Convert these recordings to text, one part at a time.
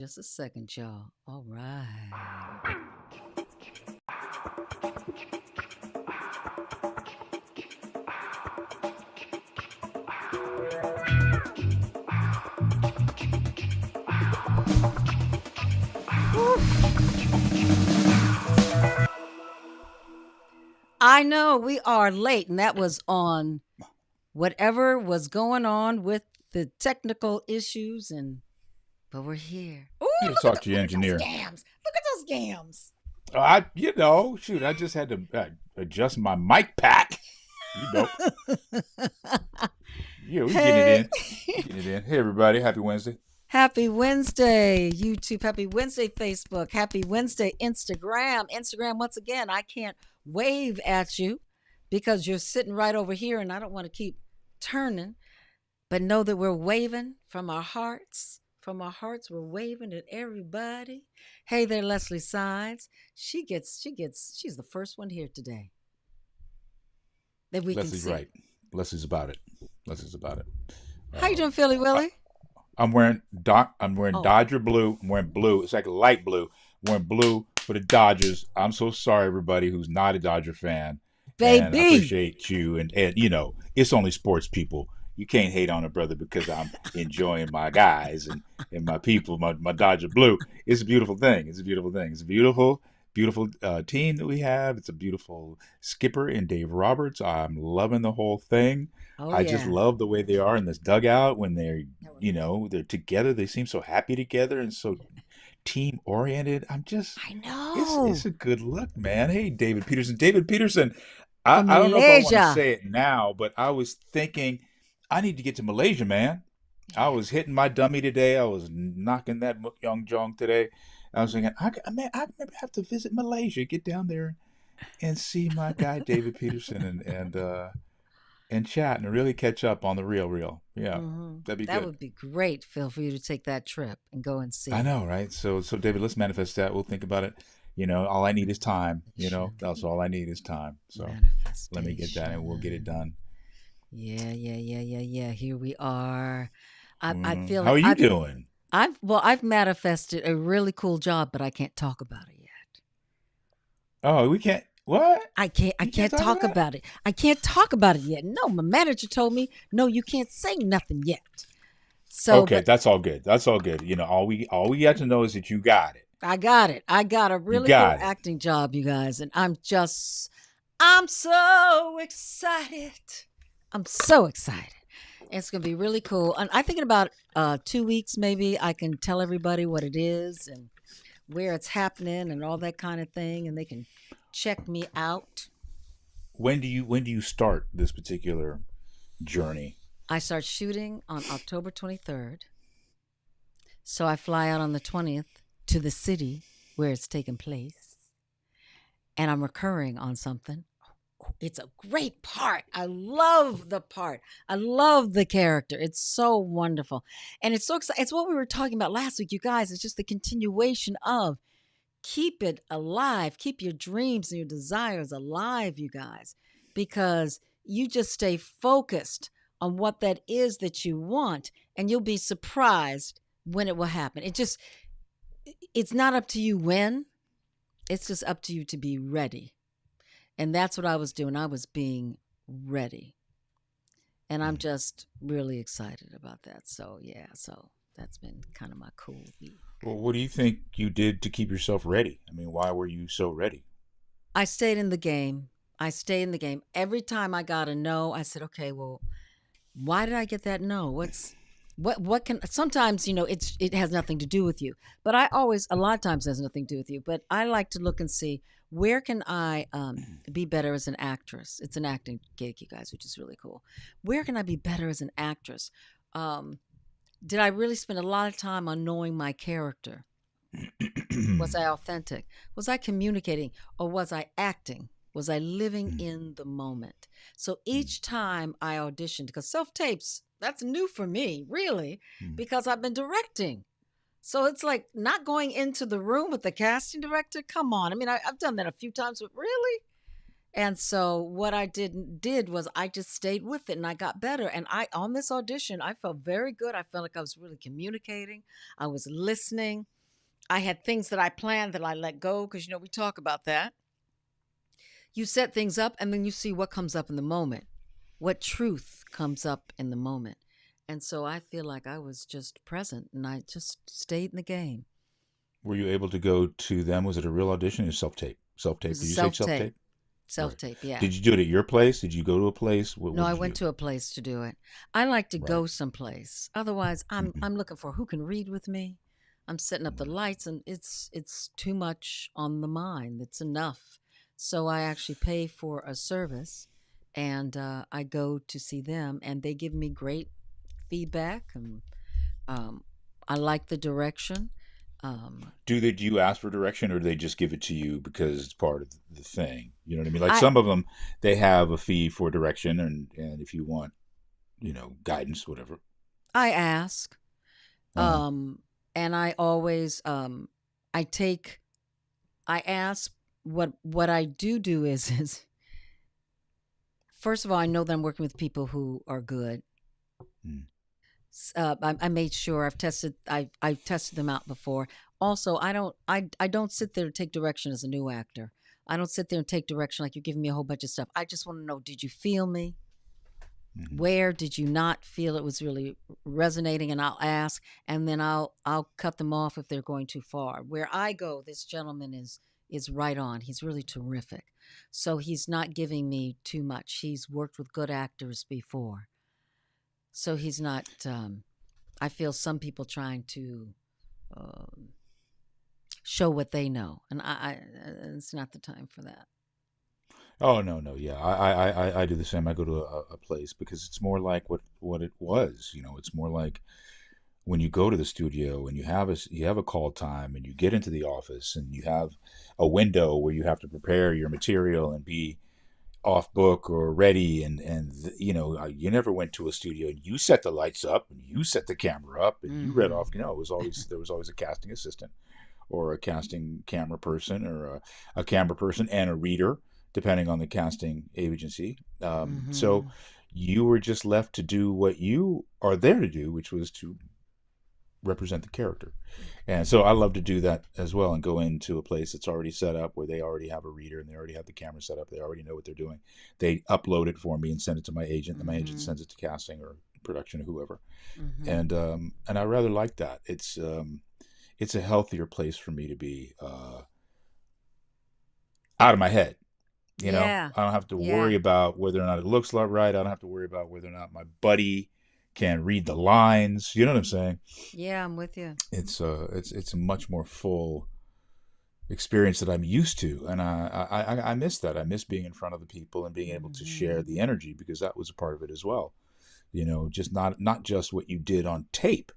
Just a second, y'all. All right. I know we are late, and that was on whatever was going on with the technical issues, and but we're here. Ooh, You gotta talk to your look at those engineer. gams! Look at those gams! Shoot, I just had to adjust my mic pack. You know, yeah, we getting it Hey, in. We getting it in. Hey, everybody, happy Wednesday. happy Wednesday, YouTube. Happy Wednesday, Facebook. Happy Wednesday, Instagram. Instagram, once again, I can't wave at you because you're sitting right over here, and I don't want to keep turning. But know that we're waving from our hearts. From our hearts, we're waving at everybody. Hey there, Leslie Sides. She's the first one here today that we can Leslie's right. see. Leslie's about it. Leslie's about it. How you doing, Philly I, Willie? I'm wearing Oh, Dodger blue. I'm wearing blue. It's like light blue. I'm wearing blue for the Dodgers. I'm so sorry, everybody who's not a Dodger fan, and I baby. appreciate you. And it's only sports people. You can't hate on a brother because I'm enjoying my guys and my people, my Dodger blue. It's a beautiful thing. It's a beautiful thing. It's a beautiful team that we have. It's a beautiful skipper in Dave Roberts. I'm loving the whole thing. Oh I just yeah. love the way they are in this dugout when they're together. They seem so happy together and so team oriented. I It's know. a good look, man. Hey, David Peterson. David Peterson. I, From I don't know if I want to Malaysia. say it now, but I was thinking I need to get to Malaysia, man. I Yeah. was hitting my dummy today. I was knocking that Young Jong today. I was thinking, I maybe have to visit Malaysia, get down there and see my guy David Peterson and chat and really catch up on the real. Yeah, that'd be That good. would be great, Phil, for you to take that trip and go and I see know, right? So David, let's manifest that. We'll think about it. All I need is time. Manifestation. That's all I need is time. So let me get that, and we'll get it Manifestation. done. Yeah. Here we are. I feel How like are you doing? I've manifested a really cool job, but I can't talk about it yet. Oh, we can't. What? I You can't can't talk talk about it? about it. I can't talk about it yet. No, my manager told me, no, you can't say nothing yet. So, Okay, but that's all good. That's all good. All we got to know is that you got it. I got it. I got a You really cool got it. acting job, you guys, and I'm so excited. I'm so excited. It's gonna be really cool. And I think in about 2 weeks, maybe I can tell everybody what it is and where it's happening and all that kind of thing, and they can check me out. When do you start this particular journey? I start shooting on October 23rd, so I fly out on the 20th to the city where it's taking place, and I'm recurring on something. It's a great part. I love the part. I love the character. It's so wonderful. And it's so exciting. It's what we were talking about last week, you guys. It's just the continuation of keep it alive. Keep your dreams and your desires alive, you guys, because you just stay focused on what that is that you want, and you'll be surprised when it will happen. It's not up to you when, it's just up to you to be ready. And that's what I was doing. I was being ready. And I'm Hmm. just really excited about that. So, yeah, so that's been kind of my cool week. Well, what do you think you did to keep yourself ready? I mean, why were you so ready? I stayed in the game. I stayed in the game. Every time I got a no, I said, okay, well, why did I get that no? What can sometimes, it has nothing to do with you. But I always a lot of times it has nothing to do with you. But I like to look and see where can I be better as an actress. It's an acting gig, you guys, which is really cool. Where can I be better as an actress? Um, did I really spend a lot of time on knowing my character? Was I authentic? Was I communicating or was I acting? Was I living in the moment? So each time I auditioned, because self tapes, that's new for me, really, because I've been directing. So it's like not going into the room with the casting director. Come on. I mean, I've done that a few times, but really? And so what I did was I just stayed with it and I got better. And I on this audition, I felt very good. I felt like I was really communicating. I was listening. I had things that I planned that I let go because we talk about that. You set things up and then you see what comes up in the moment. What truth comes up in the moment. And so I feel like I was just present and I just stayed in the game. Were you able to go to them? Was it a real audition or self tape? Self It tape. was a Did you say self self tape. tape? Self Right. tape, yeah. Did you do it at your place? Did you go to a place? No, What I did you went do? to a place to do it. I like to Right. go someplace. Otherwise, I'm Hmm. I'm looking for who can read with me. I'm setting up the lights and it's too much on the mind. It's enough. So I actually pay for a service and I go to see them and they give me great feedback and um, I like the direction. Um, Do you ask for direction, or do they just give it to you because it's part of the thing? You know what I mean? Like I some of them, they have a fee for direction, and if you want, guidance, whatever. I ask Uh, um, and I always I take I ask what I do is is first of all I know that I'm working with people who are good. mm, I made sure I've tested them out before. Also, I don't sit there to take direction as a new actor. I don't sit there and take direction like you're giving me a whole bunch of stuff. I just want to know, did you feel me? mhm. Where did you not feel it was really resonating? And I'll ask, and then I'll cut them off if they're going too far. Where I go, this gentleman is right on. He's really terrific. So he's not giving me too much. He's worked with good actors before. So he's not I feel some people trying to um, show what they know, and it's not the time for that. Oh no, no, yeah, I do the same. I go to a place because it's more like what it was. It's more like when you go to the studio and you have a call time and you get into the office and you have a window where you have to prepare your material and be off book or ready, and you never went to a studio and you set the lights up and you set the camera up and you read off. Mm-hmm. It was always there was always a casting assistant or a casting camera person or a camera person and a reader, depending on the casting agency. So Mm-hmm. you were just left to do what you are there to do, which was to represent the character. And so I love to do that as well and go into a place that's already set up where they already have a reader and they already have the camera set up. They already know what they're doing. They upload it for me and send it to my agent, and my agent Mm-hmm. sends it to casting or production or whoever. Mm-hmm. And I rather like that. It's a healthier place for me to be out of my head. Yeah. I don't have to worry Yeah. about whether or not it looks right. I don't have to worry about whether or not my buddy can read the lines. You know what I'm saying? Yeah, I'm with you. It's a much more full experience that I'm used to, and I miss that. I miss being in front of the people and being able to share Mm-hmm. the energy because that was a part of it as well. Just not just what you did on tape,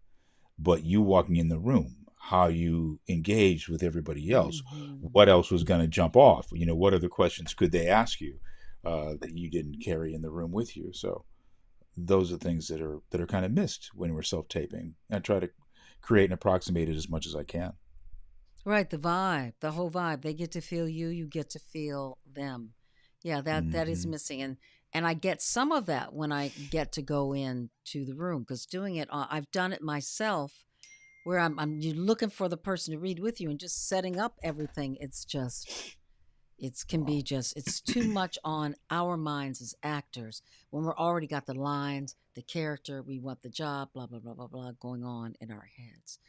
but you walking in the room, how you engaged with everybody else, Mm-hmm. what else was going to jump off. What other questions could they ask you that you didn't carry in the room with you? So those are things that are kind of missed when we're self taping. I try to create and approximate it as much as I can. Right, the vibe, the whole vibe. They get to feel you, you get to feel them. Yeah, that is Hmm. missing, and I get some of that when I get to go into the room because doing it, I've done it myself where I'm you're looking for the person to read with you and just setting up everything. It's just it's can be Wow. just it's too much on our minds as actors when we're already got the lines, the character, we want the job, blah blah blah blah blah going on in our heads.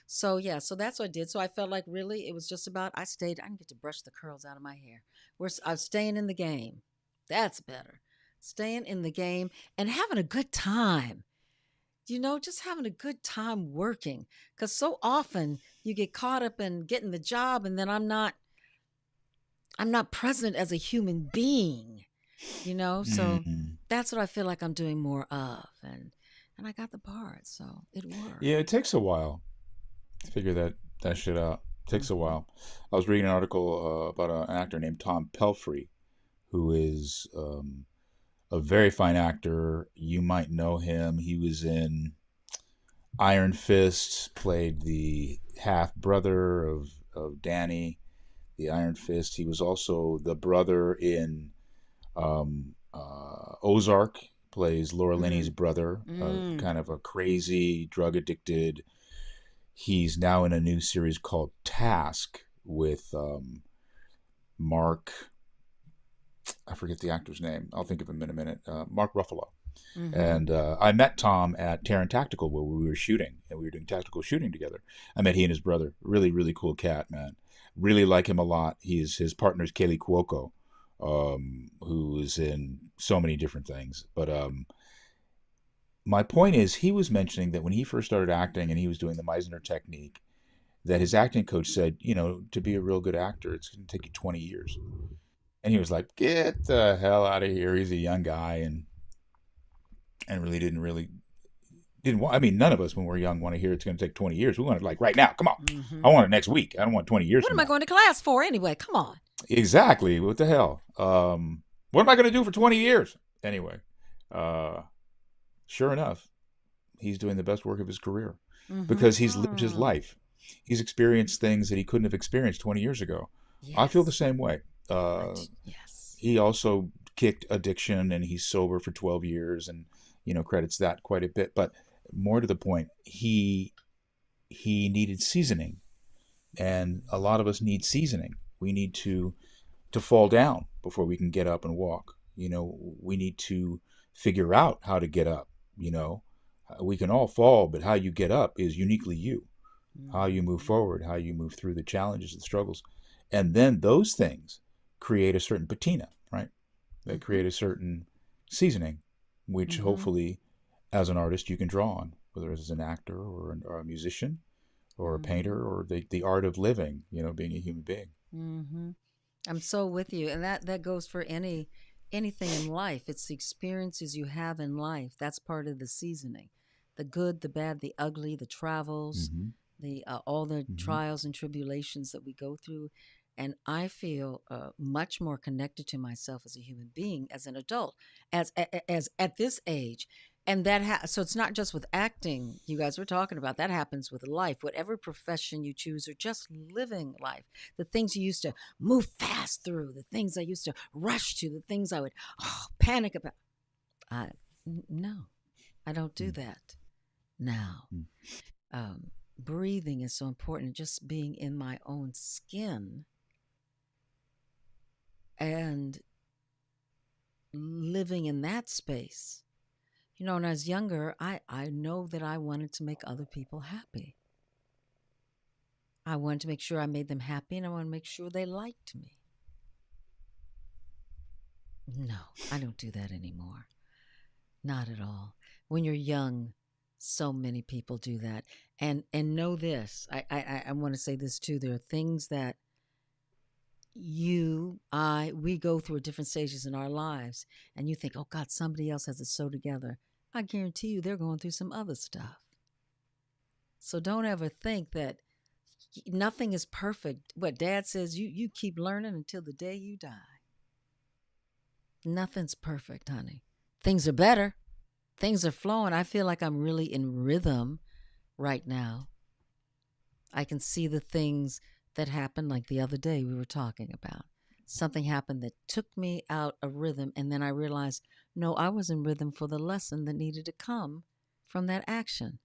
So yeah, so that's what I did. So I felt like really it was just about I stayed. I didn't get to brush the curls out of my hair. I was staying in the game. That's better. Staying in the game and having a good time. Just having a good time working. Because so often you get caught up in getting the job, and then I'm not present as a human being. So Hmm. that's what I feel like I'm doing more of, and I got the part, so it Yeah, worked. it takes a while to figure that shit out. It takes a Hmm. while. I was reading an article about an actor named Tom Pelfrey, who is a very fine actor. You might know him. He was in Iron Fist, played the half brother of Danny, the Iron Fist. He was also the brother in Ozark plays Laura Linney's Mm. brother, Mm. kind of a crazy, drug addicted. He's now in a new series called Task with Mark. I forget the actor's name. I'll think of him in a minute. Mark Ruffalo. Mm-hmm. And I met Tom at Terran Tactical where we were shooting and we were doing tactical shooting together. I met he and his brother. Really, really cool cat, man. Really like him a lot. His partner's Kaylee Cuoco, who is in so many different things. But my point is, he was mentioning that when he first started acting and he was doing the Meisner technique, that his acting coach said, to be a real good actor, it's going to take you 20 years. And he was like, get the hell out of here. He's a young guy and really didn't want. I mean, none of us when we're young want to hear it's going to take 20 years. We want it like right now. Come on, Mm-hmm. I want it next week. I don't want 20 years What from am I now. going to class for anyway? Come on. Exactly. What the hell? What am I going to do for 20 years anyway? Uh, sure enough, he's doing the best work of his career because he's lived his Mm-hmm. life. He's experienced things that he couldn't have experienced 20 years ago. I feel the Yes. same way. Yes. He also kicked addiction and he's sober for 12 years and credits that quite a bit, but more to the point, he needed seasoning, and a lot of us need seasoning. We need to fall down before we can get up and walk. We need to figure out how to get up. you know we can all fall, but how you get up is uniquely you. How you move Mm-hmm. forward, how you move through the challenges, the struggles, and then those things create a certain patina, right? They Mm-hmm. create a certain seasoning, which Mm-hmm. hopefully, as an artist, you can draw on, whether it's as an actor or a musician or a Mm-hmm. painter or the art of living, being a human being. Mm-hmm. I'm so with you, and that goes for anything in life. It's the experiences you have in life. That's part of the seasoning. The good, the bad, the ugly, the travels, Mm-hmm. the all the Mm-hmm. trials and tribulations that we go through. And I feel much more connected to myself as a human being, as an adult, as at this age. And so it's not just with acting. You guys were talking about that happens with life, whatever profession you choose, or just living life. The things you used to move fast through, the things I used to rush to, the things I would panic about. I no, I don't do that now. Mm-hmm. Breathing is so important. Just being in my own skin and living in that space. When I was younger, I know that I wanted to make other people happy. I wanted to make sure I made them happy, and I wanted to make sure they liked me. No, I don't do that anymore. Not at all. When you're young, so many people do that. And know this. I want to say this too. There are things that we go through at different stages in our lives, and you think, oh God, somebody else has it so together. I guarantee you they're going through some other stuff. So don't ever think that nothing is perfect. What dad says, you keep learning until the day you die. Nothing's perfect, honey. Things are better. Things are flowing. I feel like I'm really in rhythm right now. I can see the things that happened, like the other day we were talking about. Something happened that took me out of rhythm, and then I realized, no, I was in rhythm for the lesson that needed to come from that action.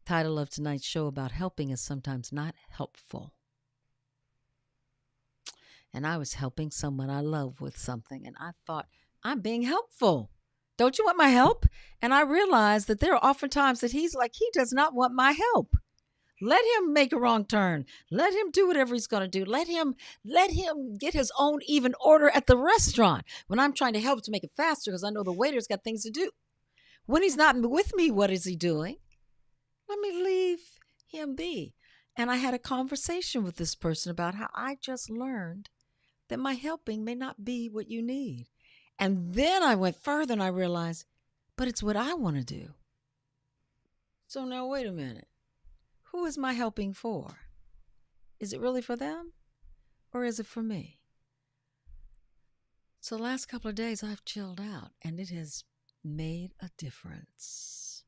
Title of tonight's show about helping is sometimes not helpful. And I was helping someone I love with something, and I thought, I'm being helpful. Don't you want my help? And I realized that there are often times that he's like, he does not want my help. Let him make a wrong turn. Let him do whatever he's going to do. Let him get his own even order at the restaurant when I'm trying to help to make it faster because I know the waiter's got things to do. When he's not with me, what is he doing? Let me leave him be. And I had a conversation with this person about how I just learned that my helping may not be what you need. And then I went further and I realized, but it's what I want to do. So now, wait a minute. Who is my helping for? Is it really for them or is it for me? So, the last couple of days, I've chilled out and it has made a difference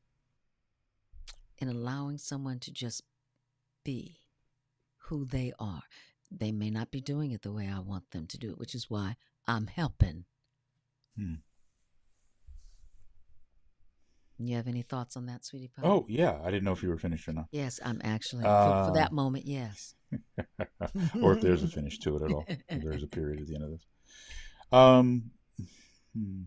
in allowing someone to just be who they are. They may not be doing it the way I want them to do it, which is why I'm helping. Hmm. You have any thoughts on that, sweetie pie? Oh yeah, I didn't know if you were finished or not. Yes, I'm actually for Uh, that moment. Yes. or if there's a finish to it at all. If there's a period at the end of this. Um, hmm.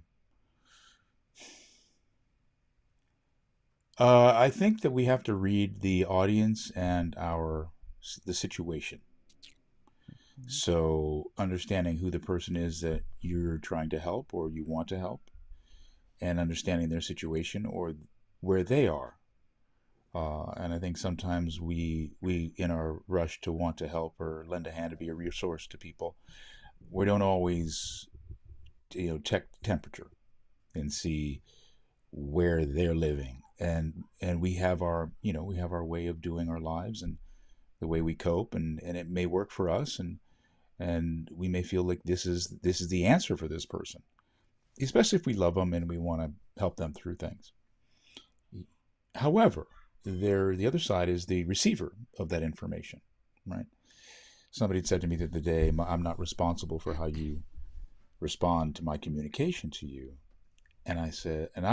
I think that we have to read the audience and the situation. So understanding who the person is that you're trying to help or you want to help, and understanding their situation or where they are. And I think sometimes we in our rush to want to help or lend a hand to be a resource to people, we don't always check the temperature and see where they're living. And we have our we have our way of doing our lives and the way we cope, and it may work for us, and we may feel like this is the answer for this person, especially if we love them and we want to help them through things. However, the other side is the receiver of that information, right? Somebody had said to me the other day, I'm not responsible for how you respond to my communication to you. And I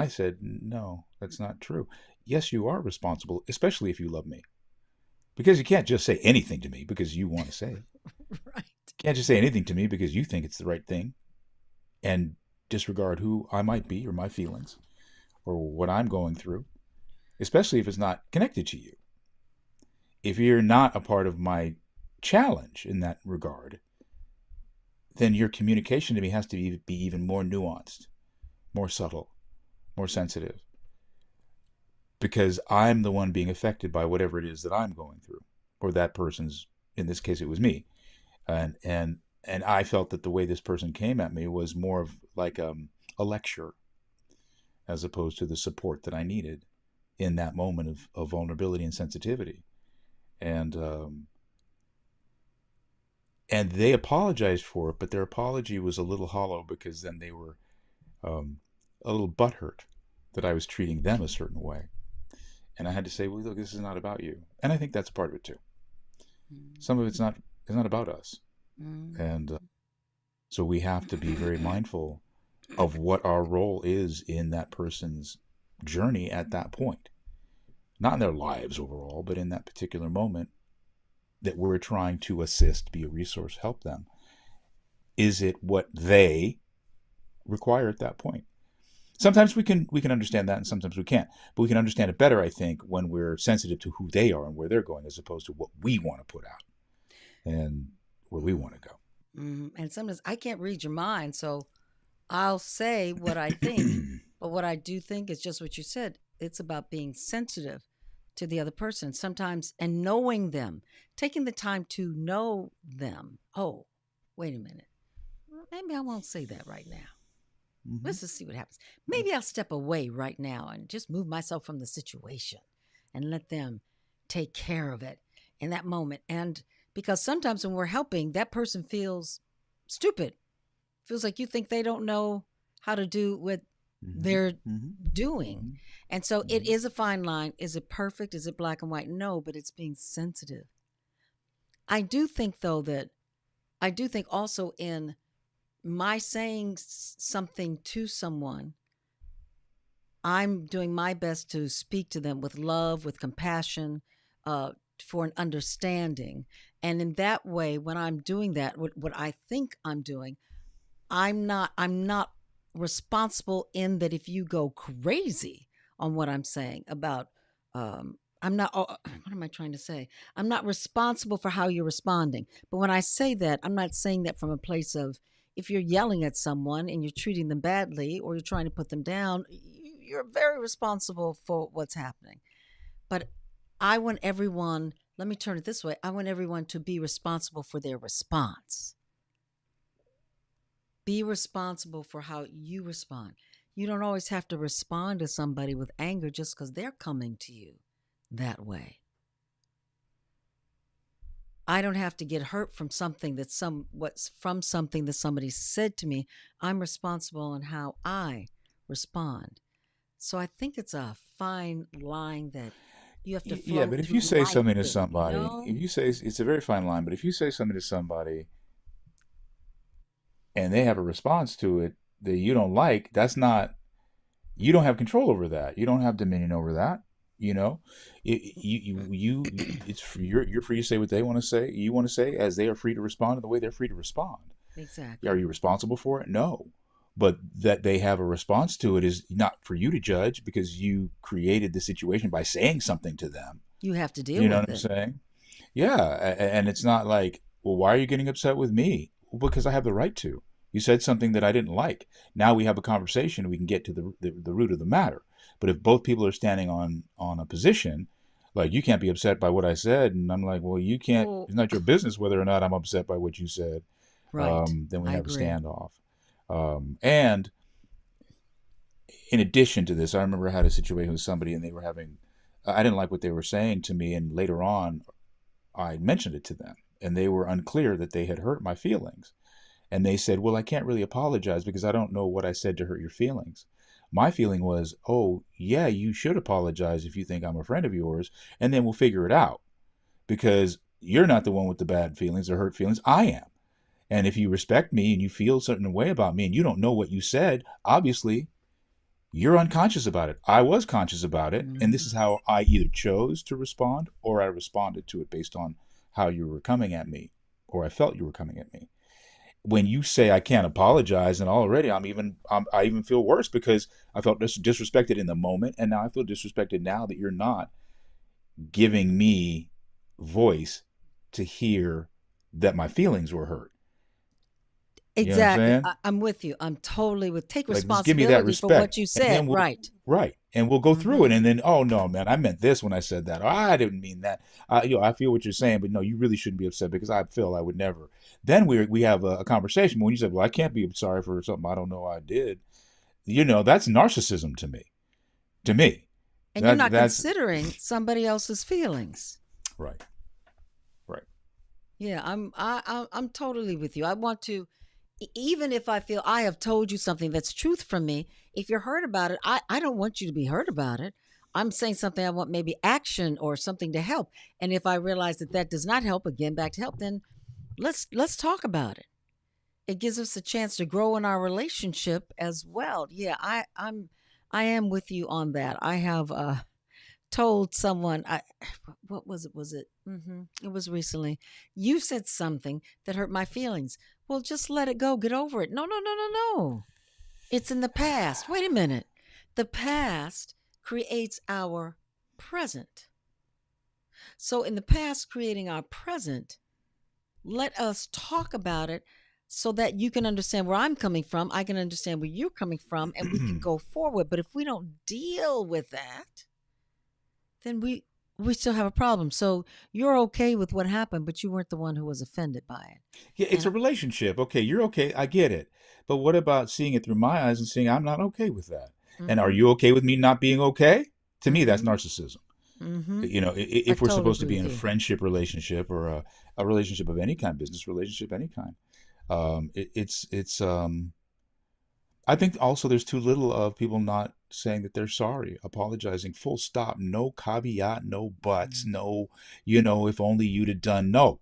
said, no, that's not true. Yes, you are responsible, especially if you love me. Because you can't just say anything to me because you want to say it. Right. You can't just say anything to me because you think it's the right thing and disregard who I might be or my feelings or what I'm going through, especially if it's not connected to you. If you're not a part of my challenge in that regard, then your communication to me has to be even more nuanced, more subtle, more sensitive, because I'm the one being affected by whatever it is that I'm going through, or that person's. In this case, it was me, and I felt that the way this person came at me was more of like a lecture as opposed to the support that I needed in that moment of vulnerability and sensitivity. And and they apologized for it, but their apology was a little hollow because then they were um, a little butthurt that I was treating them a certain way. And I had to say, well, look, this is not about you. And I think that's a part of it too. Some of it's not about us. And so we have to be very mindful of what our role is in that person's journey at that point. Not in their lives overall, but in that particular moment that we're trying to assist, be a resource, help them. Is it what they require at that point? Sometimes we can understand that, and sometimes we can't. But we can understand it better, I think, when we're sensitive to who they are and where they're going, as opposed to what we want to put out and where we want to go. And sometimes I can't read your mind, so I'll say what I think. But what I do think is just what you said. It's about being sensitive to the other person sometimes and knowing them, taking the time to know them. Oh, wait a minute. Maybe I won't say that right now. Mm-hmm. Let's just see what happens. Maybe I'll step away right now and just move myself from the situation and let them take care of it in that moment. And because sometimes when we're helping, that person feels stupid, feels like you think they don't know how to do what Mm-hmm. they're Mm-hmm. doing. Mm-hmm. And so it Mm-hmm. is a fine line. Is it perfect? Is it black and white? No, but it's being sensitive. I do think, though, that I do think also in my saying something to someone, I'm doing my best to speak to them with love, with compassion, uh, for an understanding. And in that way, when I'm doing that, what I think I'm doing, I'm not responsible in that if you go crazy on what I'm saying about I'm not what am I trying to say? I'm not responsible for how you're responding. But when I say that, I'm not saying that from a place of if you're yelling at someone and you're treating them badly or you're trying to put them down, you're very responsible for what's happening. But I want everyone, let me turn it this way. I want everyone to be responsible for their response. Be responsible for how you respond. You don't always have to respond to somebody with anger just because they're coming to you that way. I don't have to get hurt from something that what's from something that somebody said to me. I'm responsible in how I respond. So I think it's a fine line that you have to Yeah, float but if you through say life something to with, you somebody, know? if you say it's a very fine line, but if you say something to somebody and they have a response to it that you don't like, that's not, you don't have control over that. You don't have dominion over that. You know, it's free, you're free to say what they want to say. You want to say, as they are free to respond in the way they're free to respond. Are Exactly. you responsible for it? No. But that they have a response to it is not for you to judge, because you created the situation by saying something to them. You have to deal You know what with I'm it. saying? Yeah. And it's not like, well, why are you getting upset with me? Well, because I have the right to. You said something that I didn't like. Now we have a conversation and we can get to the root of the matter. But if both people are standing on a position, like, you can't be upset by what I said, and I'm like, well, you can't. Well, It's not your business whether or not I'm upset by what you said. right. Then we I have a agree. standoff. And in addition to this, I remember I had a situation with somebody, and they were having. I didn't like what they were saying to me, and later on, I mentioned it to them, and they were unclear that they had hurt my feelings. And they said, well, I can't really apologize because I don't know what I said to hurt your feelings. My feeling was, oh, yeah, you should apologize if you think I'm a friend of yours, and then we'll figure it out, because you're not the one with the bad feelings or hurt feelings. I am. And if you respect me and you feel a certain way about me and you don't know what you said, obviously you're unconscious about it. I was conscious about it. And this Hmm. is how I either chose to respond or I responded to it based on how you were coming at me, or I felt you were coming at me. When you say I can't apologize, and already I even feel worse, because I felt disrespected in the moment, and now I feel disrespected now that you're not giving me voice to hear that my feelings were hurt. You know what I'm Exactly. saying? I'm with you. I'm totally with. Take Like, just give me that responsibility for what respect, you and then said. we'll Right. right, and we'll go through Hmm. it, and then, oh no, man, I meant this when I said that. Or, I didn't mean that. I feel what you're saying, but no, you really shouldn't be upset because I feel I would never. Then we have a conversation. When you said, well, I can't be sorry for something I don't know I did. That's narcissism to me. To me, And you're not that's considering somebody else's feelings. right, right. Yeah, I'm totally with you. I want to, even if I feel I have told you something that's truth from me, if you're hurt about it, I don't want you to be hurt about it. I'm saying something, I want maybe action or something to help. And if I realize that that does not help, again back to help, then let's talk about it. It gives us a chance to grow in our relationship as well. Yeah, I am with you on that. I have told someone, what was it? Was it? It was recently. You said something that hurt my feelings. Well, just let it go. Get over it. No, no, no, no, no. It's in the past. Wait a minute. The past creates our present. So, in the past, creating our present, let us talk about it so that you can understand where I'm coming from. I can understand where you're coming from, and we can go forward. But if we don't deal with that, then we still have a problem. So you're okay with what happened, but you weren't the one who was offended by it. Yeah, it's And a relationship. Okay, you're okay. I get it. But what about seeing it through my eyes and seeing I'm not okay with that? And are mm-hmm, you okay with me not being okay? To me, that's mm-hmm, narcissism. mm-hmm. I If we're totally supposed to agree be with in a you. friendship relationship, or a relationship of any kind, business relationship, any kind, it's I think also there's too little of people not saying that they're sorry, apologizing, full stop, no caveat, no buts, no, if only you'd have done. No,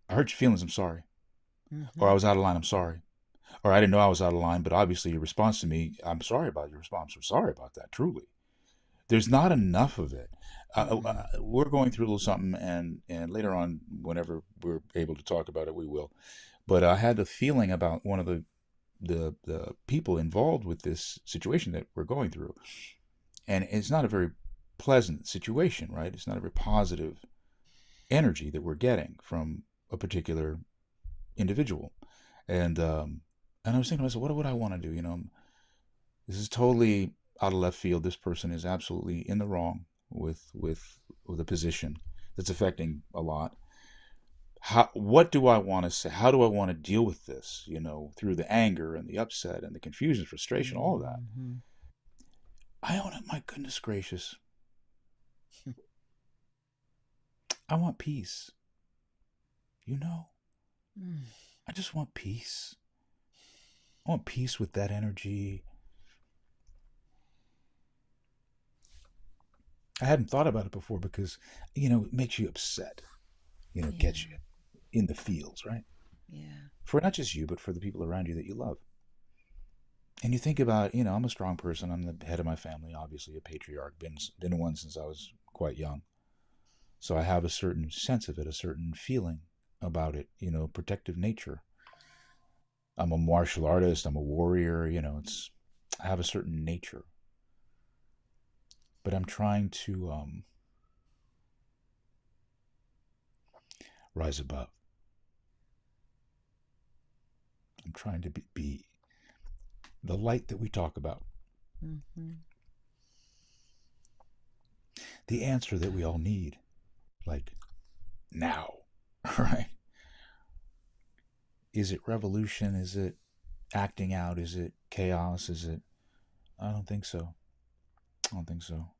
I hurt your feelings, I'm sorry. Or Mm-hmm, I was out of line, I'm sorry. Or I didn't know I was out of line, but obviously your response to me, I'm sorry about your response. I'm sorry about that, truly. There's not enough of it. mm-hmm, We're going through a little something, and later on, whenever we're able to talk about it, we will. But I had a feeling about one of the people involved with this situation that we're going through, and it's not a very pleasant situation, right? It's not a very positive energy that we're getting from a particular individual, and I was thinking to myself, what would I want to do? This is totally out of left field. This person is absolutely in the wrong with a position that's affecting a lot. What do I want to say? How do I want to deal with this? Through the anger and the upset and the confusion, frustration, all of that. mm-hmm. I own it. My goodness gracious, I want peace. You know, I just want peace. I want peace with that energy. I hadn't thought about it before because, it makes you upset. It Yeah, gets you in the feels, right? yeah. for not just you, but for the people around you that you love. And you think about, I'm a strong person. I'm the head of my family, obviously a patriarch, been one since I was quite young. So I have a certain sense of it, a certain feeling about it, protective nature. I'm a martial artist, I'm a warrior, it's I have a certain nature. But I'm trying to rise above. I'm trying to be the light that we talk about, Mm-hmm. the answer that we all need, like now, right? Is it revolution? Is it acting out? Is it chaos? Is it? I don't think so. I don't think so.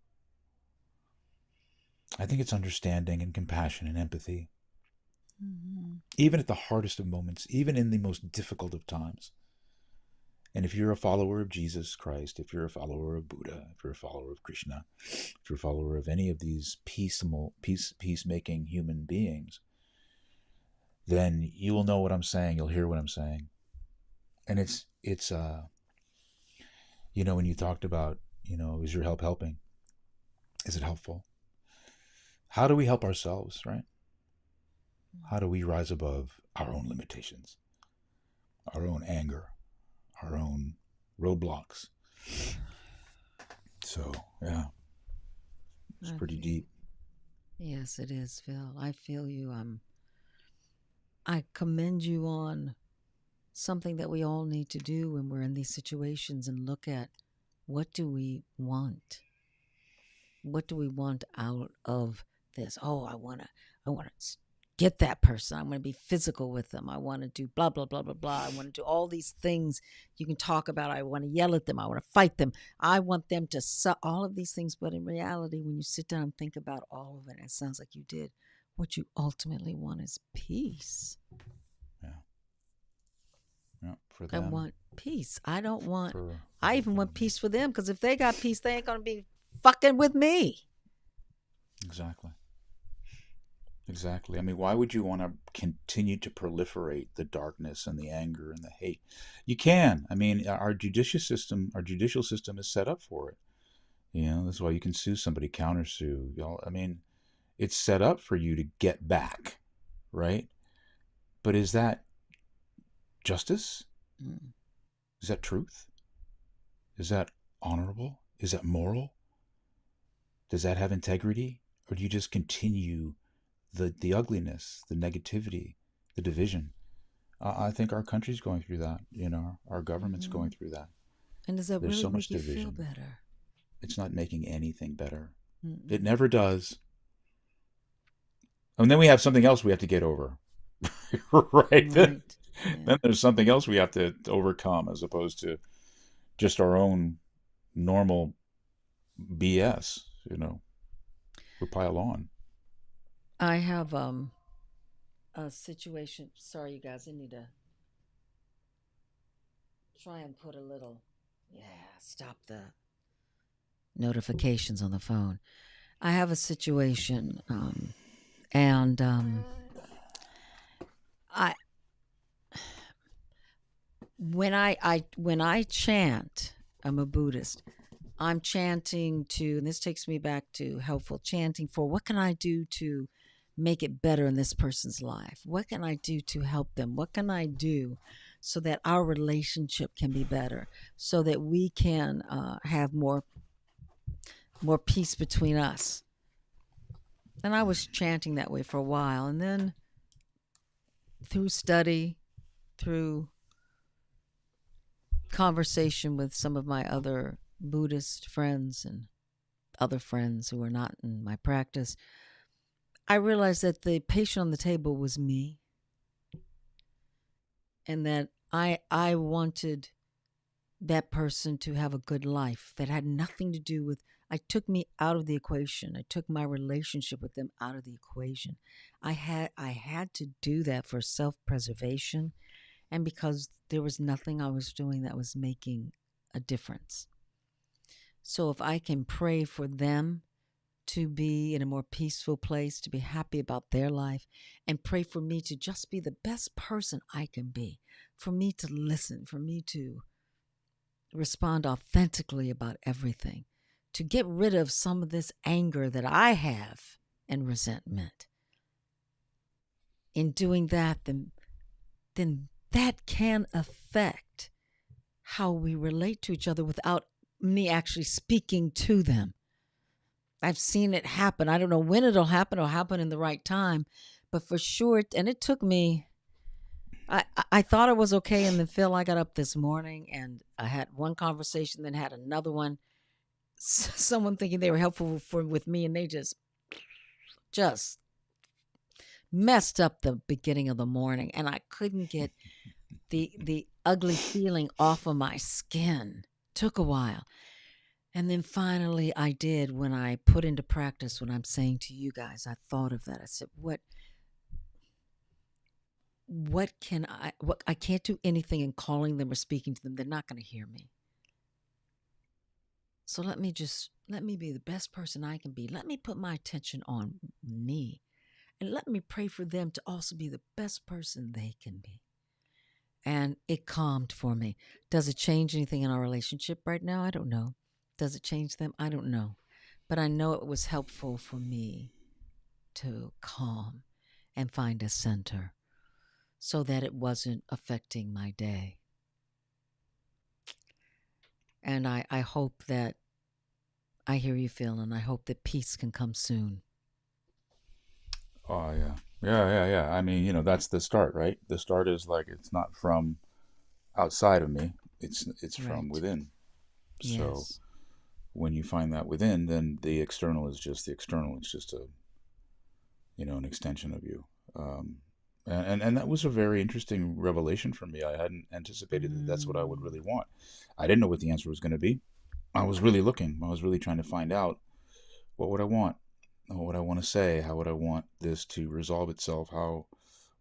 I think it's understanding and compassion and empathy, Mm-hmm. even at the hardest of moments, even in the most difficult of times. And if you're a follower of Jesus Christ, if you're a follower of Buddha, if you're a follower of Krishna, if you're a follower of any of these peacemaking human beings, then you will know what I'm saying. You'll hear what I'm saying. And when you talked about, is your help helping? Is it helpful? How do we help ourselves, right? How do we rise above our own limitations, our own anger, our own roadblocks? So, yeah, it's I pretty feel. deep. Yes, it is, Phil. I feel you. I commend you on something that we all need to do when we're in these situations and look at what do we want? What do we want out of this? Oh, I want to get that person. I want to be physical with them. I want to do blah blah blah blah blah. I want to do all these things you can talk about. I want to yell at them. I want to fight them. I want them to all of these things. But in reality, when you sit down and think about all of it, it sounds like you did. What you ultimately want is peace. Yeah, yeah, for I them, want peace. I don't want. for the I whole even want family. peace for them because if they got peace, they ain't gonna be fucking with me. Exactly. Exactly. I mean, why would you want to continue to proliferate the darkness and the anger and the hate? You can. I mean, our judicial system is set up for it. That's why you can sue somebody, countersue. I mean, it's set up for you to get back, right? But is that justice? Mm. Is that truth? Is that honorable? Is that moral? Does that have integrity? Or do you just continue the ugliness, the negativity, the division? I think our country's going through that. Our government's Mm-hmm. going through that. And does that There's really so much make you feel division. better? It's not making anything better. It Mm-mm. never does. And then we have something else we have to get over. Right? Then, Right. Yeah. then there's something else we have to overcome as opposed to just our own normal BS. We pile on. I have a situation. Sorry, you guys. I need to try and put a little. Yeah. Stop the notifications on the phone. I have a situation, and I when I chant, I'm a Buddhist. I'm chanting to, and this takes me back to helpful chanting for what can I do to make it better in this person's life? What can I do to help them? What can I do so that our relationship can be better, so that we can have more peace between us? And I was chanting that way for a while, and then through study, through conversation with some of my other Buddhist friends and other friends who are not in my practice, I realized that the patient on the table was me, and that I wanted that person to have a good life that had nothing to do with. I took me out of the equation. I took my relationship with them out of the equation. I had to do that for self-preservation and because there was nothing I was doing that was making a difference. So if I can pray for them to be in a more peaceful place, to be happy about their life, and pray for me to just be the best person I can be, for me to listen, for me to respond authentically about everything, to get rid of some of this anger that I have and resentment. In doing that, then that can affect how we relate to each other without me actually speaking to them. I've seen it happen. I don't know when it'll happen or happen in the right time, but for sure, and it took me. I thought it was okay, and then Phil, I got up this morning and I had one conversation, then had another one. Someone thinking they were helpful with me, and they just messed up the beginning of the morning, and I couldn't get the ugly feeling off of my skin. Took a while. And then finally I did, when I put into practice what I'm saying to you guys. I thought of that. I said, what can I can't do anything in calling them or speaking to them. They're not going to hear me. So let me be the best person I can be. Let me put my attention on me. And let me pray for them to also be the best person they can be. And it calmed for me. Does it change anything in our relationship right now? I don't know. Does it change them? I don't know. But I know it was helpful for me to calm and find a center so that it wasn't affecting my day. And I hope that I hear you, Phil, and I hope that peace can come soon. Oh yeah, yeah. I mean, that's the start, right? The start is like it's not from outside of me; it's from Right. within. So Yes. when you find that within, then the external is just the external. It's just a an extension of you. Um, and that was a very interesting revelation for me. I hadn't anticipated that that's what I would Mm. really want. I didn't know what the answer was going to be. I was really looking. I was really trying to find out what would I want, what would I want to say, how would I want this to resolve itself,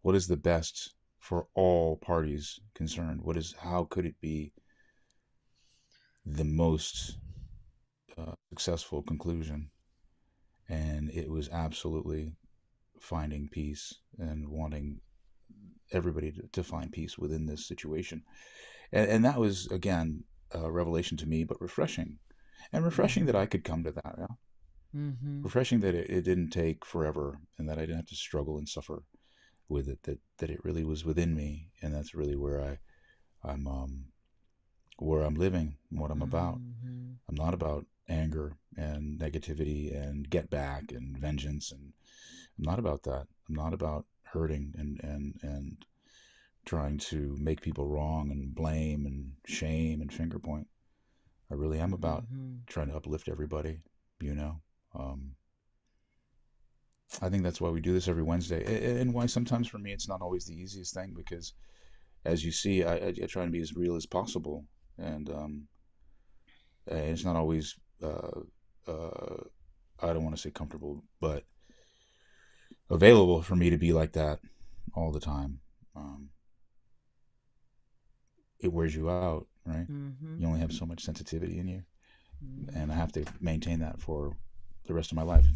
what is the best for all parties concerned? How could it be the most successful conclusion? And it was absolutely finding peace and wanting everybody to find peace within this situation. And that was, again, a revelation to me, but refreshing. And refreshing that Mm-hmm. I could come to that. Yeah? Mm-hmm. Refreshing that it didn't take forever and that I didn't have to struggle and suffer with it, that it really was within me. And that's really I'm, where I'm living, what I'm about. Mm-hmm. I'm not about anger and negativity and get back and vengeance. And I'm not about that. I'm not about hurting and trying to make people wrong and blame and shame and finger point. I really am about Mm-hmm. trying to uplift everybody, you know. Um, I think that's why we do this every Wednesday, and why sometimes for me it's not always the easiest thing because, as you see, I try to be as real as possible, and it's not always. I don't want to say comfortable, but available for me to be like that all the time. Um, it wears you out, right? Mm-hmm. You only have so much sensitivity in you, Mm-hmm. and I have to maintain that for the rest of my life,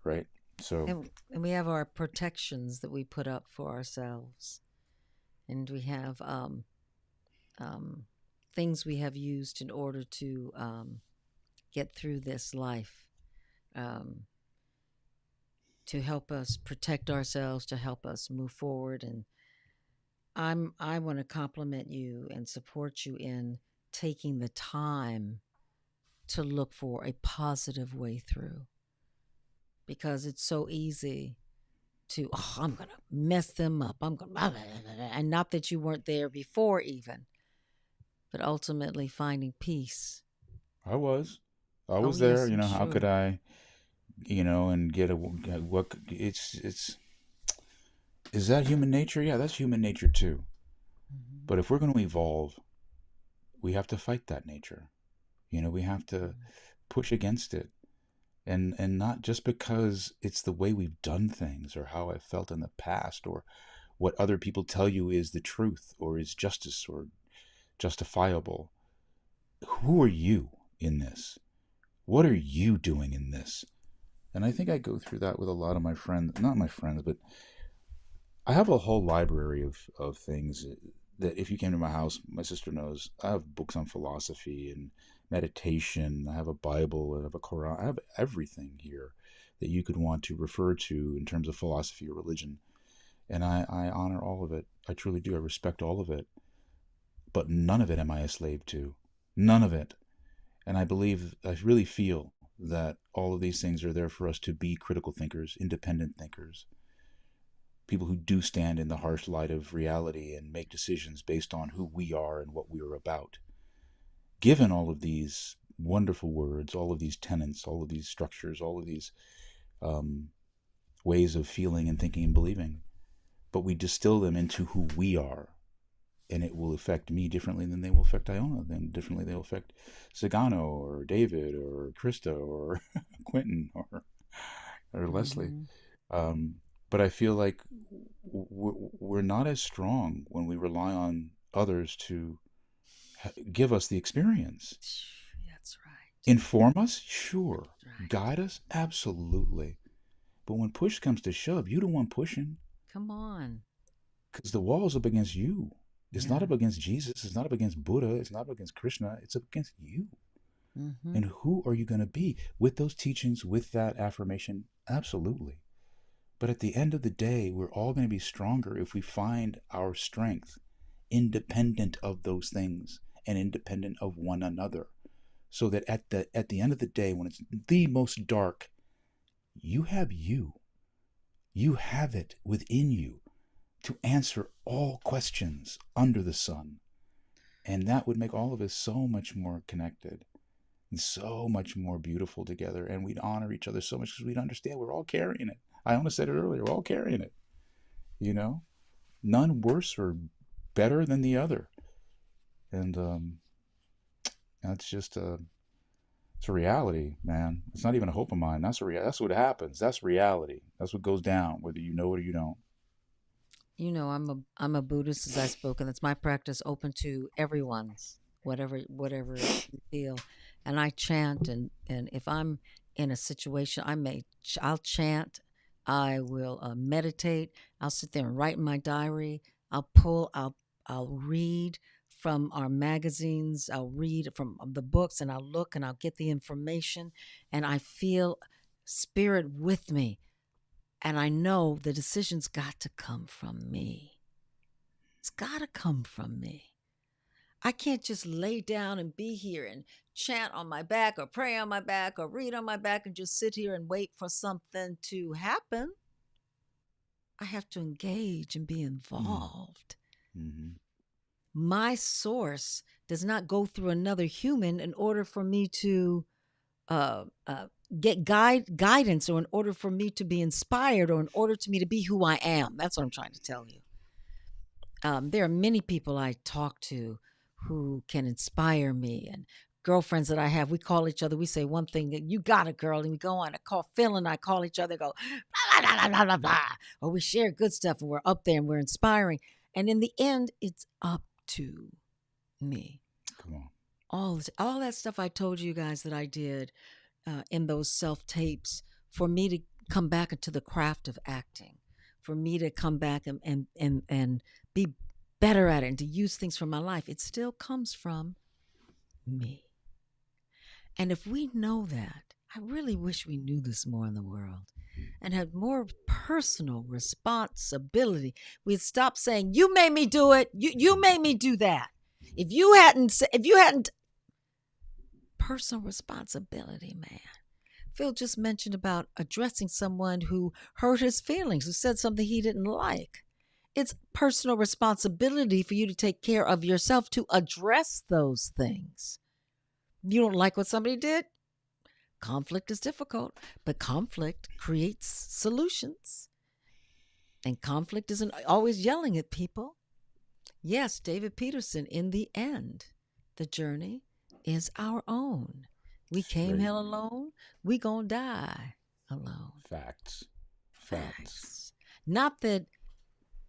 right? So And we have our protections that we put up for ourselves, and we have um, things we have used in order to get through this life, um, to help us protect ourselves, to help us move forward. And I want to compliment you and support you in taking the time to look for a positive way through, because it's so easy to, oh, I'm going to mess them up. I'm going to, and not that you weren't there before even, but ultimately finding peace. I was, I Oh, was there. yes, I'm How could sure. I, and get a what? It's is that human nature? Yeah, that's human nature too. Mm-hmm. But if we're going to evolve, we have to fight that nature. We have to push against it, and not just because it's the way we've done things or how I felt in the past or what other people tell you is the truth or is justice or justifiable. Who are you in this? What are you doing in this? And I think I go through that with a lot of my friends, not my friends, but I have a whole library of things that if you came to my house, my sister knows I have books on philosophy and meditation. I have a Bible, I have a Quran, I have everything here that you could want to refer to in terms of philosophy or religion. And I honor all of it. I truly do. I respect all of it. But none of it am I a slave to. None of it. And I believe, I really feel that all of these things are there for us to be critical thinkers, independent thinkers, people who do stand in the harsh light of reality and make decisions based on who we are and what we are about. Given all of these wonderful words, all of these tenets, all of these structures, all of these um, ways of feeling and thinking and believing, but we distill them into who we are. And it will affect me differently than they will affect Iona, then differently they'll affect Sagano or David or Krista or Quentin or Leslie. Mm-hmm. Um, but I feel like we're not as strong when we rely on others to give us the experience. That's right. Inform us? Sure. That's right. Guide us? Absolutely. But when push comes to shove, you the one pushing Come on. because the wall's up against you. It's not Yeah. up against Jesus. It's not up against Buddha. It's not up against Krishna. It's up against you. Mm-hmm. And who are you going to be with those teachings, with that affirmation? Absolutely. But at the end of the day, we're all going to be stronger if we find our strength independent of those things and independent of one another. So that at the end of the day, when it's the most dark, you have you. You have it within you to answer all questions under the sun. And that would make all of us so much more connected and so much more beautiful together. And we'd honor each other so much because we'd understand we're all carrying it. I almost said it earlier, we're all carrying it, you know? None worse or better than the other. And that's just it's a reality, man. It's not even a hope of mine. That's what happens. That's reality. That's what goes down, whether you know it or you don't. I'm a Buddhist, as I spoke, and it's my practice open to everyone's, whatever you feel. And I chant, and if I'm in a situation, I'll chant. I will meditate. I'll sit there and write in my diary. I'll read from our magazines. I'll read from the books, and I'll look and I'll get the information, and I feel spirit with me, and I know the decision's got to come from me. It's got to come from me. I can't just lay down and be here and chant on my back or pray on my back or read on my back and just sit here and wait for something to happen. I have to engage and be Mm. involved. Mm-hmm. My source does not go through another human in order for me to uh, uh, get guidance, or in order for me to be inspired, or in order to me to be who I am. That's what I'm trying to tell you. There are many people I talk to who can inspire me, and girlfriends that I have. We call each other. We say one thing, "You got it, girl," and we go on. I call Phil and I call each other. Go blah blah blah blah blah blah, or we share good stuff, and we're up there and we're inspiring. And in the end, it's up to me. Come on. All that stuff I told you guys that I did in those self tapes, for me to come back into the craft of acting, for me to come back and be better at it and to use things from my life, it still comes from me. And if we know that, I really wish we knew this more in the world and had more personal responsibility. We'd stop saying, "You made me do it. You made me do that." If you hadn't personal responsibility, man. Phil just mentioned about addressing someone who hurt his feelings, who said something he didn't like. It's personal responsibility for you to take care of yourself to address those things. You don't like what somebody did? Conflict is difficult, but conflict creates solutions. And conflict isn't always yelling at people. Yes, David Peterson, in the end, the journey is our own. We came Great. here alone, we gonna die alone. Facts. Facts. Facts. Not that,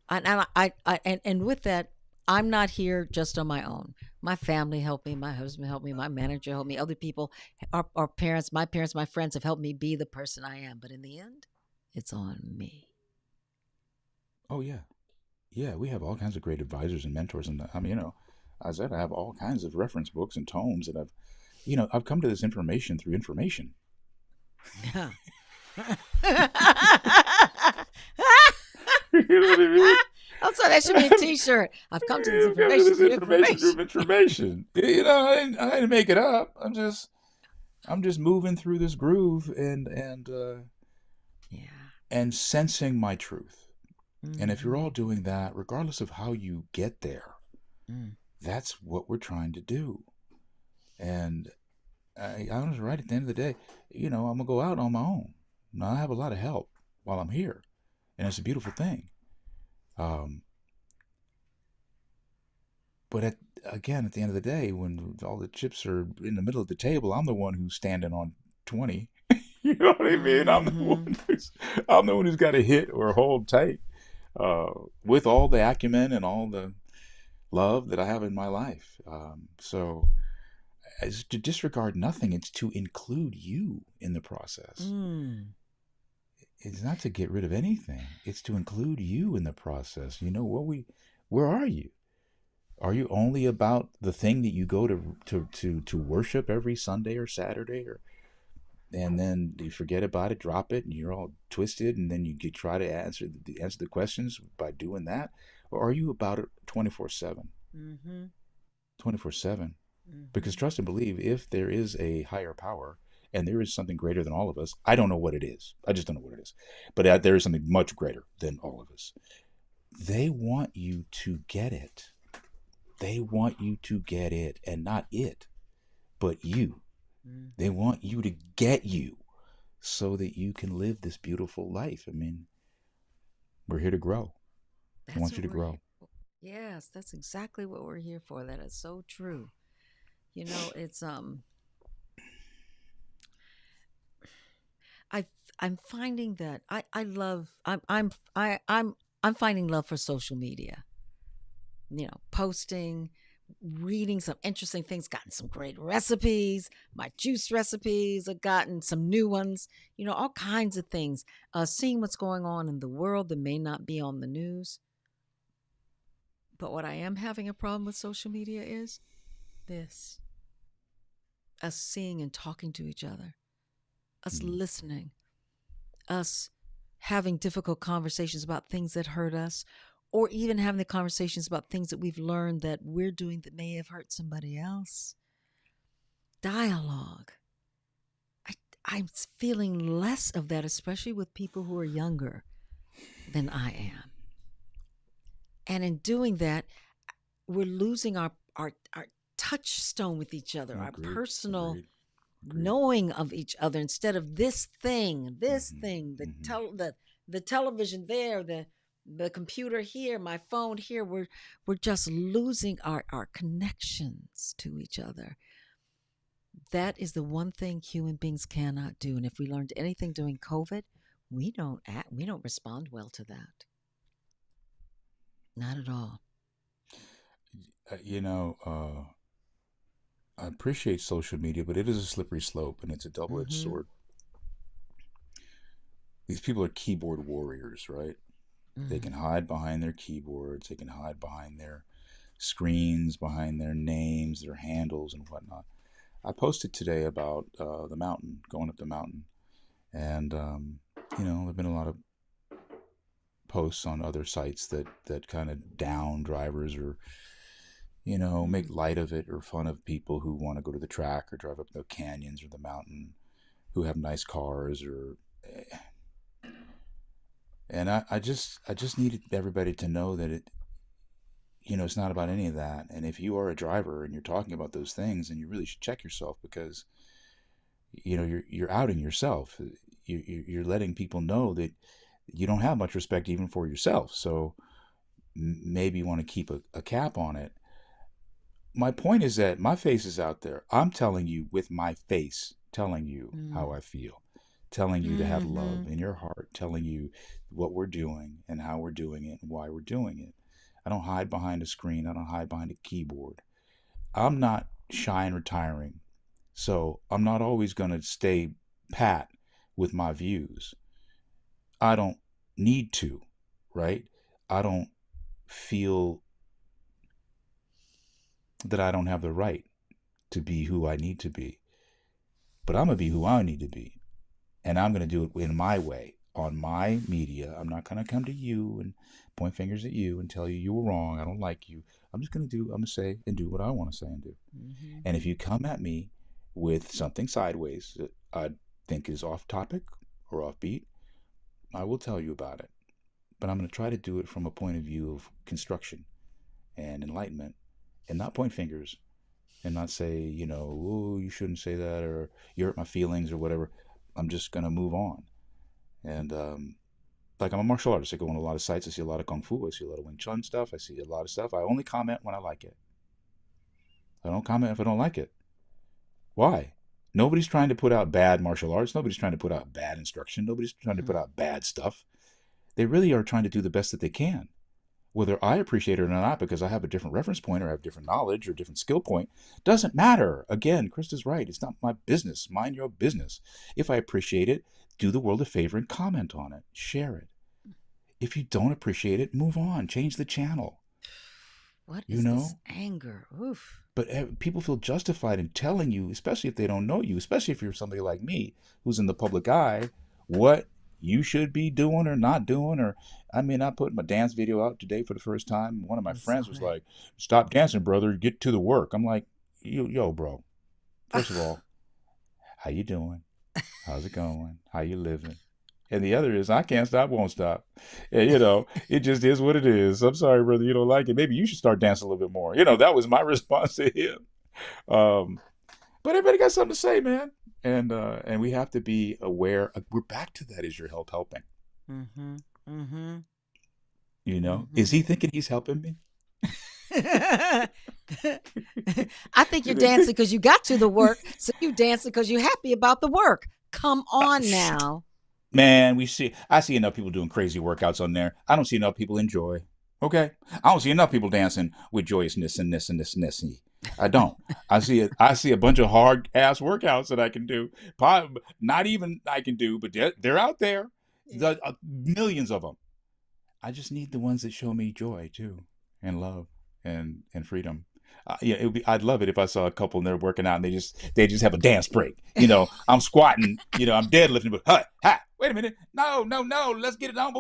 and with that, I'm not here just on my own. My family helped me. My husband helped me. My manager helped me. Other people, our parents, my friends have helped me be the person I am. But in the end, it's on me. Oh yeah, yeah. We have all kinds of great advisors and mentors, and I mean, I said I have all kinds of reference books and tomes, and I've come to this information through information. Yeah. You know what I mean? Also, that should be a T-shirt. I've come to this I've come to information this through information information. through information. I didn't make it up. I'm just moving through this groove Yeah. and sensing my truth. And if you're Mm-hmm. all doing that, regardless of how you get there, Mm. that's what we're trying to do. And I was right at the end of the day, I'm gonna go out on my own. Now I have a lot of help while I'm here, and it's a beautiful thing. Um, but again, at the end of the day, when all the chips are in the middle of the table, I'm the one who's standing on 20. You know what I mean? Mm-hmm. I'm the one who's got to hit or hold tight, uh, with all the acumen and all the love that I have in my life. So it's to disregard nothing. It's to include you in the process. Mm. It's not to get rid of anything. It's to include you in the process. Where are you? Are you only about the thing that you go to worship every Sunday or Saturday, or and then you forget about it, drop it, and you're all twisted, and then you try to answer the questions by doing that, or are you about it 24/7? Mm-hmm. 24/7. Because Mm-hmm. trust and believe, if there is a higher power and there is something greater than all of us, I don't know what it is. I just don't know what it is. But there is something much greater than all of us. They want you to get it. They want you to get it, and not it, but you. They Mm-hmm. want you to get you so that you can live this beautiful life. I mean, we're here to grow. I That's want you what to we're here grow. for. Yes, that's exactly what we're here for. That is so true. It's I I'm finding that I love I'm finding love for social media. Posting, reading some interesting things, gotten some great recipes, my juice recipes, I've gotten some new ones, all kinds of things. Seeing what's going on in the world that may not be on the news. But what I am having a problem with social media is this: us seeing and talking to each other, us Mm. listening, us having difficult conversations about things that hurt us, or even having the conversations about things that we've learned that we're doing that may have hurt somebody else. Dialogue. I, I'm feeling less of that, especially with people who are younger than I am. And in doing that, we're losing our touchstone with each other, our Agreed. personal Agreed. Agreed. knowing of each other, instead of this Mm-hmm. thing, Mm-hmm. the television there, the computer here, my phone here. We're just losing our connections to each other. That is the one thing human beings cannot do. And if we learned anything during COVID, we don't respond well to that. Not at all. Uh, you know, uh, I appreciate social media, but it is a slippery slope and it's a double edged Mm-hmm. sword. These people are keyboard warriors, right? They Mm. can hide behind their keyboards, they can hide behind their screens, behind their names, their handles, and whatnot. I posted today about the mountain, going up the mountain. And, there have been a lot of posts on other sites that kind of down drivers or, make Mm. light of it or fun of people who want to go to the track or drive up the canyons or the mountain, who have nice cars or and I just needed everybody to know that it's not about any of that. And if you are a driver and you're talking about those things, then you really should check yourself, because you're outing yourself. You're letting people know that you don't have much respect even for yourself. So maybe you want to keep a cap on it. My point is that my face is out there. I'm telling you with my face, telling you how Mm. I feel, telling you to have Mm-hmm. love in your heart, telling you what we're doing and how we're doing it and why we're doing it. I don't hide behind a screen. I don't hide behind a keyboard. I'm not shy and retiring. So I'm not always going to stay pat with my views. I don't need to, right? I don't feel that I don't have the right to be who I need to be. But I'm going to be who I need to be. And I'm going to do it in my way, on my media. I'm not going to come to you and point fingers at you and tell you you were wrong. I don't like you. I'm going to say and do what I want to say and do. Mm-hmm. And if you come at me with something sideways that I think is off topic or offbeat, I will tell you about it. But I'm going to try to do it from a point of view of construction and enlightenment and not point fingers and not say, oh, you shouldn't say that or you hurt my feelings or whatever. I'm just going to move on. And like I'm a martial artist. I go on a lot of sites. I see a lot of Kung Fu. I see a lot of Wing Chun stuff. I see a lot of stuff. I only comment when I like it. I don't comment if I don't like it. Why? Nobody's trying to put out bad martial arts. Nobody's trying to put out bad instruction. Nobody's trying to put out bad stuff. They really are trying to do the best that they can. Whether I appreciate it or not, because I have a different reference point or I have different knowledge or different skill point, doesn't matter. Again, Krista's right. It's not my business. Mind your business. If I appreciate it, do the world a favor and comment on it. Share it. If you don't appreciate it, move on. Change the channel. What You is this know? anger? Oof. But people feel justified in telling you, especially if they don't know you, especially if you're somebody like me who's in the public eye, what you should be doing or not doing. Or I mean, I put my dance video out today for the first time. One of my I saw friends was that. like, "Stop dancing, brother. Get to the work." I'm like, yo, bro. First of all, how you doing? How's it going? How you living? And the other is, I can't stop, won't stop. And, it just is what it is. I'm sorry, brother, you don't like it. Maybe you should start dancing a little bit more. That was my response to him. Um, but everybody got something to say, man. And we have to be aware. We're back to that. Is your help helping? Mm-hmm. Mm-hmm. Is Mm-hmm. he thinking he's helping me? I think you're dancing because you got to the work, so you dancing because you're happy about the work. Come on now. Man, I see enough people doing crazy workouts on there. I don't see enough people enjoy. Okay, I don't see enough people dancing with joyousness and this and this and this. I don't. I see a bunch of hard ass workouts that I can do. Not even I can do, but they're out there. Millions of them. I just need the ones that show me joy too, and love, and freedom. Yeah, I'd love it if I saw a couple and they're working out and they just have a dance break. I'm squatting. I'm deadlifting, but wait a minute, no, no, no, let's get it on.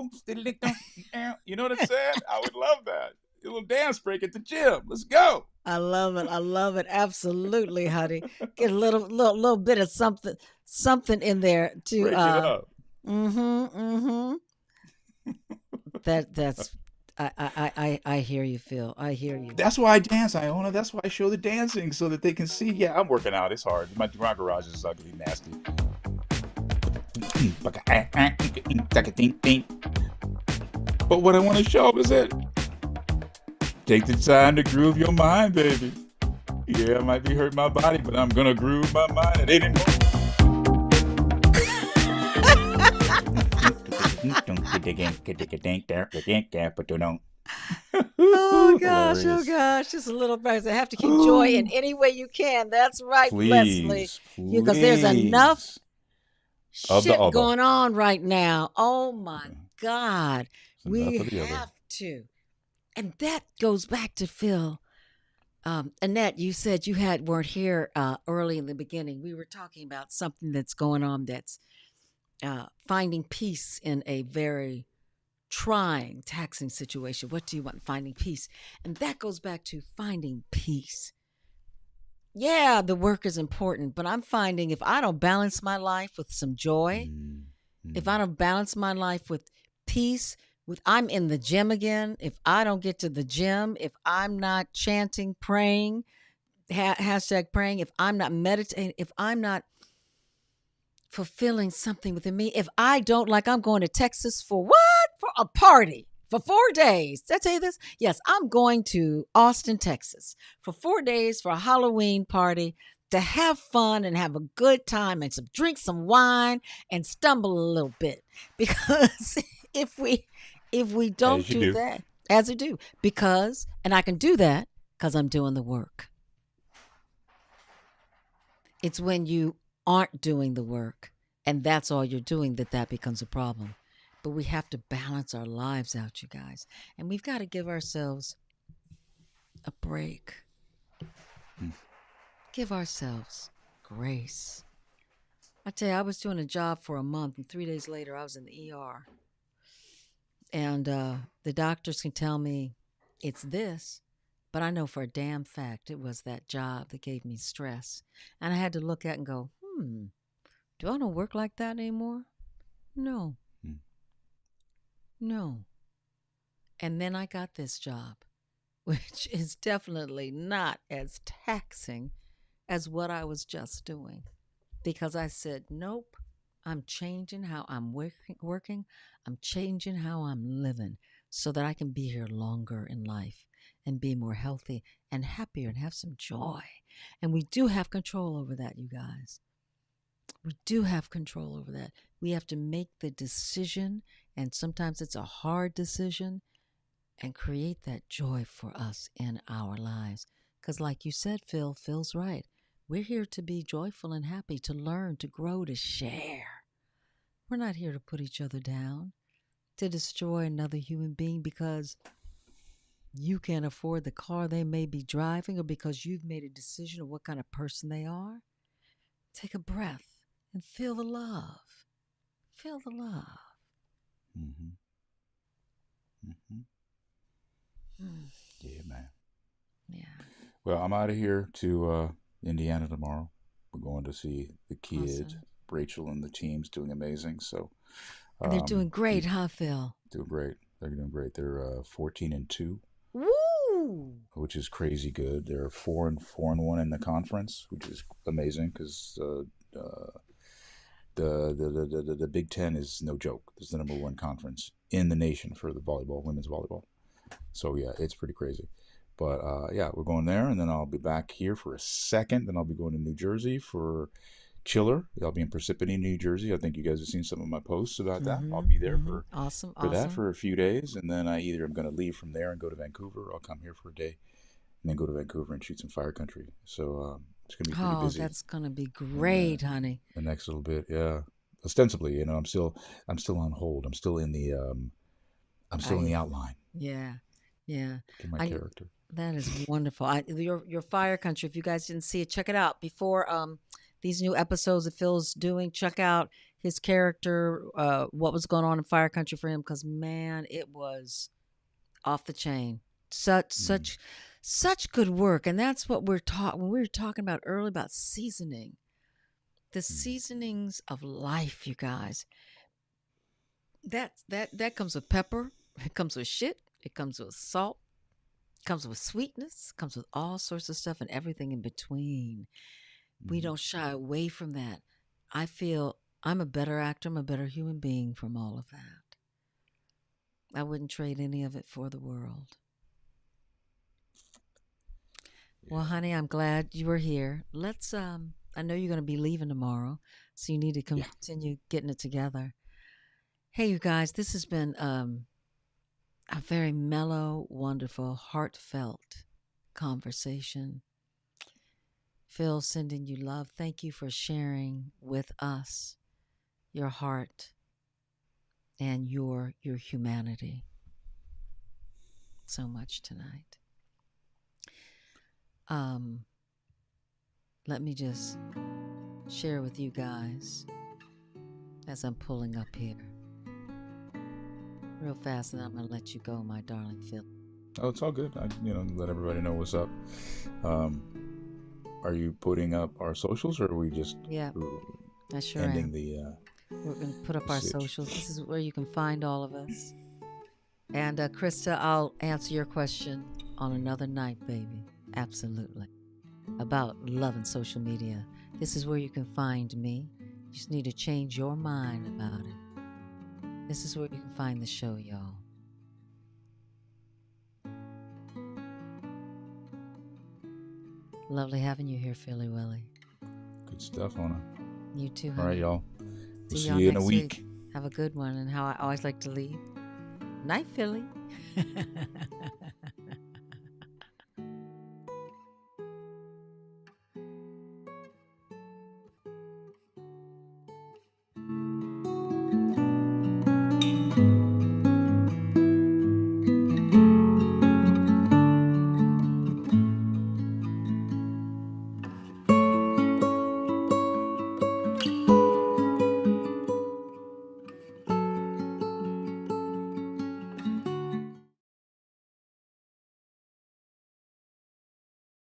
You know what I'm saying? I would love that. A little dance break at the gym. Let's go. I love it. I love it. Absolutely, honey. Get a little bit of something in there to Break it up. mm-hmm, mm-hmm. That's I hear you, Phil. I hear you. That's why I dance, Iona. That's why I show the dancing so that they can see. Yeah, I'm working out. It's hard. My garage is ugly, nasty. But what I want to show is it. Take the time to groove your mind, baby. Yeah, I might be hurting my body, but I'm gonna groove my mind. It ain't anymore. Oh gosh, oh Hilarious. gosh, just a little person. Have to keep joy in any way you can. That's right, Leslie. Please, Because there's enough please. Of the shit other. going on right now. Oh my God. It's We enough of the other. have to. And that goes back to Phil. Annette, you said you weren't here early in the beginning. We were talking about something that's going on that's finding peace in a very trying, taxing situation. What do you want? Finding peace. And that goes back to finding peace. Yeah, the work is important, but I'm finding if I don't balance my life with some joy, Mm, if mm. I don't balance my life with peace, with I'm in the gym again, if I don't get to the gym, if I'm not chanting, praying, hashtag praying, if I'm not meditating, if I'm not fulfilling something within me, if I don't like, I'm going to Texas for what? For a party for 4 days. Did I tell you this? Yes, I'm going to Austin, Texas for 4 days for a Halloween party to have fun and have a good time and drink some wine and stumble a little bit because if we don't As you do do. that, as I do, because and I can do that because I'm doing the work. It's when you aren't doing the work and that's all you're doing that becomes a problem. But we have to balance our lives out, you guys. And we've got to give ourselves a break, Mm. give ourselves grace. I tell you, I was doing a job for a month, and 3 days later, I was in the ER. And the doctors can tell me it's this, but I know for a damn fact it was that job that gave me stress. And I had to look at it and go, do I want to work like that anymore? No, Mm. no. And then I got this job, which is definitely not as taxing as what I was just doing because I said, nope, I'm changing how I'm working. I'm changing how I'm living so that I can be here longer in life and be more healthy and happier and have some joy. And we do have control over that, you guys. We do have control over that. We have to make the decision, and sometimes it's a hard decision, and create that joy for us in our lives. Because, like you said, Phil's right. We're here to be joyful and happy, to learn, to grow, to share. We're not here to put each other down, to destroy another human being because you can't afford the car they may be driving or because you've made a decision of what kind of person they are. Take a breath and feel the love. Feel the love. Mm-hmm. Mm-hmm. Mm, Yeah, man. yeah. Well, I'm out of here to Indiana tomorrow. We're going to see the kids. Awesome. Rachel and the team's doing amazing. So And they're doing we great, huh, Phil? doing great. They're doing great. They're 14-2, Woo! which is crazy good. They're 4-1 in the conference, which is amazing because the Big Ten is no joke. It's the number one conference in the nation for the volleyball, women's volleyball. So yeah, it's pretty crazy. But yeah, we're going there, and then I'll be back here for a second. Then I'll be going to New Jersey for Chiller. I'll be in Parsippany, New Jersey. I think you guys have seen some of my posts about that. I'll Mm-hmm. be there Mm-hmm. Awesome. for that Awesome. for a few days, and then I either am going to leave from there and go to Vancouver, or I'll come here for a day and then go to Vancouver and shoot some fire country. So it's going to be pretty Oh, busy that's gonna be in great, honey. the next little bit. Yeah, ostensibly, I'm still on hold. I'm still in I the outline Yeah, yeah. for my I character. That is wonderful. Your fire country. If you guys didn't see it, check it out before these new episodes that Phil's doing. Check out his character, what was going on in fire country for him, because man, it was off the chain. Such Mm, such such good work, and that's what we're taught when we were talking about earlier about seasoning. The mm, seasonings of life, you guys. That comes with pepper. It comes with shit. It comes with salt. It comes with sweetness. It comes with all sorts of stuff and everything in between. We mm. don't shy away from that. I feel I'm a better actor. I'm a better human being from all of that. I wouldn't trade any of it for the world. Well, Yeah, honey, I'm glad you were here. Let's I know you're going to be leaving tomorrow, so you need to yeah. continue getting it together. Hey, you guys, this has been a very mellow, wonderful, heartfelt conversation. Phil, sending you love. Thank you for sharing with us your heart and your humanity so much tonight. Um, Let me just share with you guys as I'm pulling up here real fast, and I'm gonna let you go, my darling Phil. Oh, it's all good. I let everybody know what's up. Um, are you putting up our socials, or are we just Yeah, I sure ending am. We're gonna put up the our sitch? socials. This is where you can find all of us. And Krista, I'll answer your question on another night, baby. Absolutely. About love and social media. This is where you can find me. You just need to change your mind about it. This is where you can find the show, y'all. Lovely having you here, Philly Willy. Good stuff, Ona. You too, All right, honey. y'all. We'll See see y'all you in a next week. week. Have a good one. And how I always like to leave. Night, Philly.